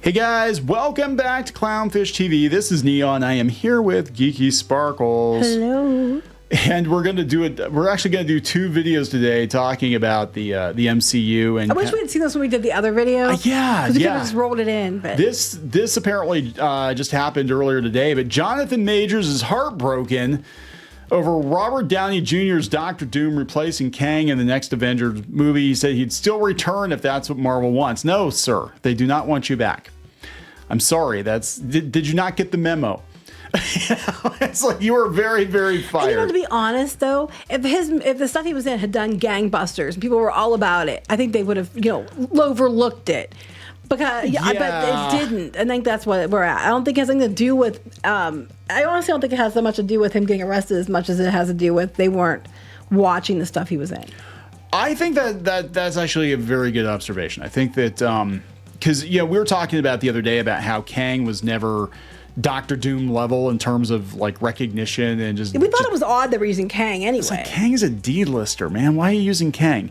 Hey guys, welcome back to Clownfish TV. This is Neon. I am here with Geeky Sparkles. Hello. And we're actually gonna do two videos today talking about the MCU. And I wish we had seen this when we did the other video. Yeah, we could yeah. have just rolled it in. But this apparently just happened earlier today. But Jonathan Majors is heartbroken over Robert Downey Jr.'s Doctor Doom replacing Kang in the next Avengers movie. He said he'd still return if that's what Marvel wants. No, sir, they do not want you back. I'm sorry. Did you not get the memo? It's like you were very, very fired. And, to be honest, though, if the stuff he was in had done gangbusters and people were all about it, I think they would have, overlooked it. Because but it didn't. I think that's what we're at. I don't think it has anything to do with. I honestly don't think it has so much to do with him getting arrested as much as it has to do with they weren't watching the stuff he was in. I think that's actually a very good observation. I think that because we were talking about the other day about how Kang was never Doctor Doom level in terms of like recognition and just. We thought it was odd that we're using Kang anyway. It's like Kang is a D-lister, man. Why are you using Kang?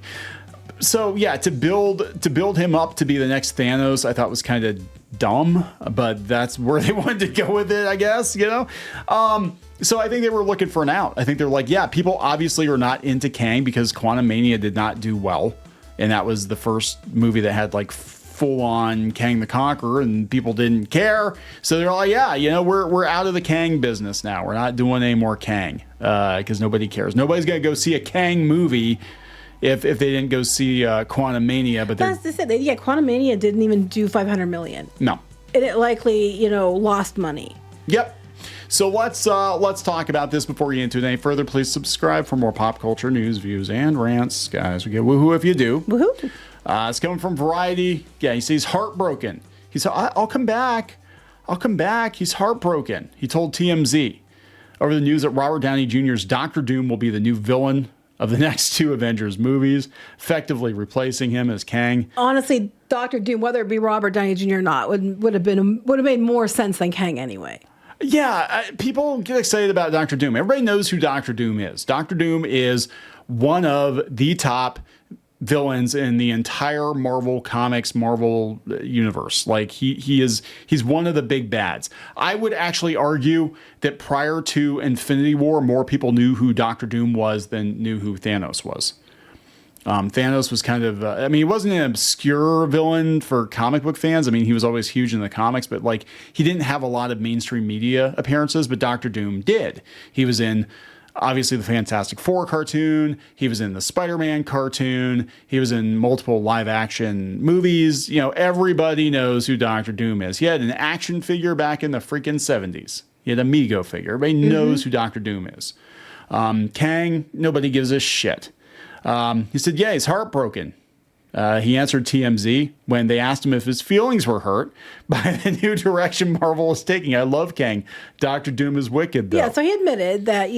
So yeah, to build him up to be the next Thanos, I thought was kind of dumb, but that's where they wanted to go with it, I guess. So I think they were looking for an out. I think they're like, yeah, people obviously are not into Kang because Quantumania did not do well, and that was the first movie that had like full-on Kang the Conqueror, and people didn't care. So they're like, yeah, we're out of the Kang business now. We're not doing any more Kang because nobody cares. Nobody's gonna go see a Kang movie if they didn't go see Quantumania. But that's just it. Yeah, Quantumania didn't even do $500 million. No, and it likely lost money. Yep. So let's talk about this before we get into it any further. Please subscribe for more pop culture news, views, and rants, guys. We get woohoo if you do. Woohoo. It's coming from Variety. Yeah, he says he's heartbroken. He said, I'll come back. I'll come back. He's heartbroken. He told TMZ over the news that Robert Downey Jr.'s Doctor Doom will be the new villain of the next two Avengers movies, effectively replacing him as Kang. Honestly, Doctor Doom, whether it be Robert Downey Jr. or not, would have made more sense than Kang anyway. Yeah, people get excited about Doctor Doom. Everybody knows who Doctor Doom is. Doctor Doom is one of the top villains in the entire Marvel Comics, Marvel universe. Like he's one of the big bads. I would actually argue that prior to Infinity War, more people knew who Doctor Doom was than knew who Thanos was. Thanos was kind of, he wasn't an obscure villain for comic book fans. He was always huge in the comics, but like he didn't have a lot of mainstream media appearances, but Doctor Doom did. He was in obviously the Fantastic Four cartoon. He was in the Spider-Man cartoon. He was in multiple live action movies. Everybody knows who Doctor Doom is. He had an action figure back in the freaking 70s. He had a Mego figure. Everybody knows who Doctor Doom is. Kang, nobody gives a shit. He said, yeah, he's heartbroken. He answered TMZ when they asked him if his feelings were hurt by the new direction Marvel is taking. I love Kang. Doctor Doom is wicked, though. Yeah, so he admitted that,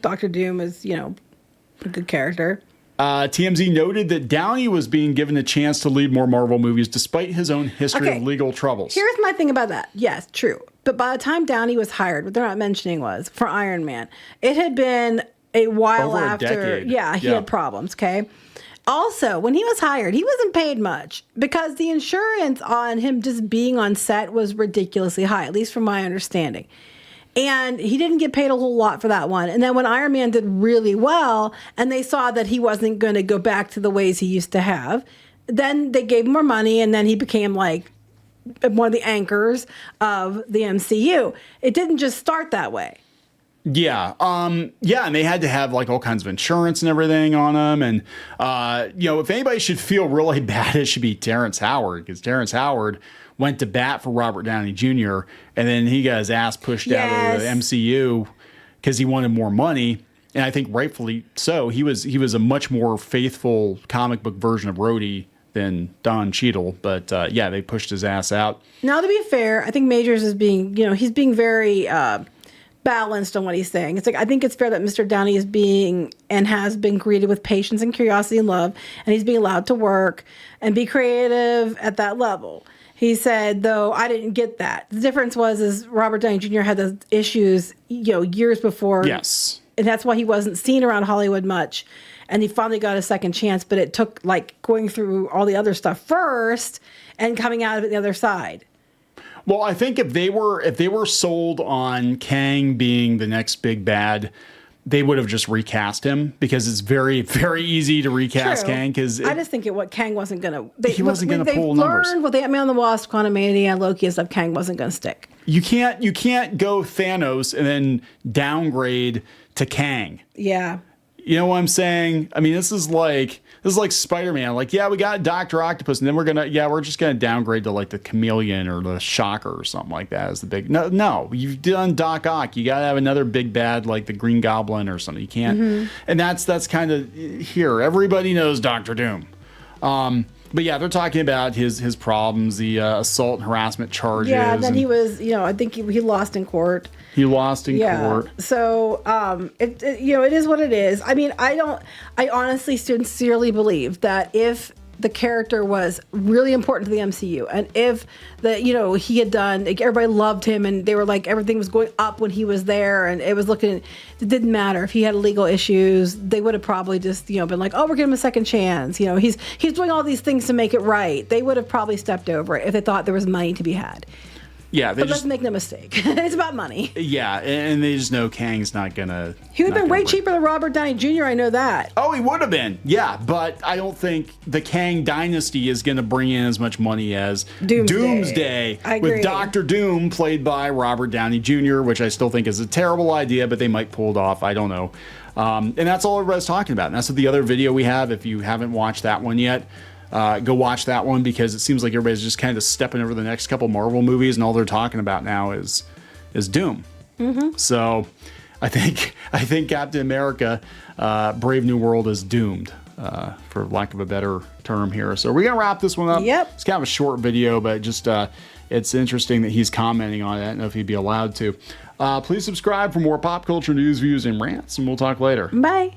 Doctor Doom is, a good character. TMZ noted that Downey was being given a chance to lead more Marvel movies despite his own history of legal troubles. Here's my thing about that. Yes, true. But by the time Downey was hired, what they're not mentioning was, for Iron Man, it had been a while over after. A decade. Yeah, he had problems, okay? Also, when he was hired, he wasn't paid much because the insurance on him just being on set was ridiculously high, at least from my understanding. And he didn't get paid a whole lot for that one. And then when Iron Man did really well and they saw that he wasn't going to go back to the ways he used to have, then they gave him more money and then he became like one of the anchors of the MCU. It didn't just start that way. Yeah. And they had to have like all kinds of insurance and everything on them. And, if anybody should feel really bad, it should be Terrence Howard, because Terrence Howard went to bat for Robert Downey Jr. and then he got his ass pushed out of the MCU because he wanted more money. And I think rightfully so. He was a much more faithful comic book version of Rhodey than Don Cheadle. But they pushed his ass out. Now, to be fair, I think Majors is being, he's being very balanced on what he's saying. It's like, I think it's fair that Mr. Downey is being and has been greeted with patience and curiosity and love, and he's being allowed to work and be creative at that level. He said, though, I didn't get that. The difference was Robert Downey Jr. had those issues, years before. Yes. And that's why he wasn't seen around Hollywood much. And he finally got a second chance, but it took like going through all the other stuff first and coming out of it the other side. Well, I think if they were sold on Kang being the next big bad, they would have just recast him, because it's very, very easy to recast True. Kang. Because I just think what Kang wasn't gonna. He wasn't gonna pull numbers. They learned with Ant-Man and the Wasp, Quantumania, Loki and stuff. Kang wasn't gonna stick. you can't go Thanos and then downgrade to Kang. Yeah. You know what I'm saying? I mean, this is like Spider-Man. Like, yeah, we got Dr. Octopus, and then we're just gonna downgrade to like the Chameleon or the Shocker or something like that as the big. No, you've done Doc Ock. You gotta have another big bad like the Green Goblin or something. You can't, and that's kind of here. Everybody knows Doctor Doom. But yeah, they're talking about his problems, the assault and harassment charges. Yeah, and then he was, I think he lost in court. He lost in court. So, it is what it is. I mean, I honestly sincerely believe that if the character was really important to the MCU, and if he had done, like, everybody loved him, and they were like, everything was going up when he was there, and it didn't matter if he had legal issues, they would have probably just, been like, oh, we're giving him a second chance. He's doing all these things to make it right. They would have probably stepped over it if they thought there was money to be had. Yeah, but let's make no mistake. It's about money. Yeah, and they just know Kang's not gonna. He would have been way cheaper than Robert Downey Jr. I know that. Oh, he would have been. Yeah, but I don't think the Kang dynasty is gonna bring in as much money as Doomsday I agree. with Doctor Doom played by Robert Downey Jr., which I still think is a terrible idea, but they might pull it off. I don't know. And that's all everybody's talking about. And that's what the other video we have. If you haven't watched that one yet, go watch that one, because it seems like everybody's just kind of stepping over the next couple Marvel movies, and all they're talking about now is Doom. So I think Captain America, Brave New World is doomed, for lack of a better term here. So we're gonna wrap this one up. Yep. It's kind of a short video, but just it's interesting that he's commenting on it. I don't know if he'd be allowed to. Please subscribe for more pop culture news, views, and rants, and we'll talk later. Bye.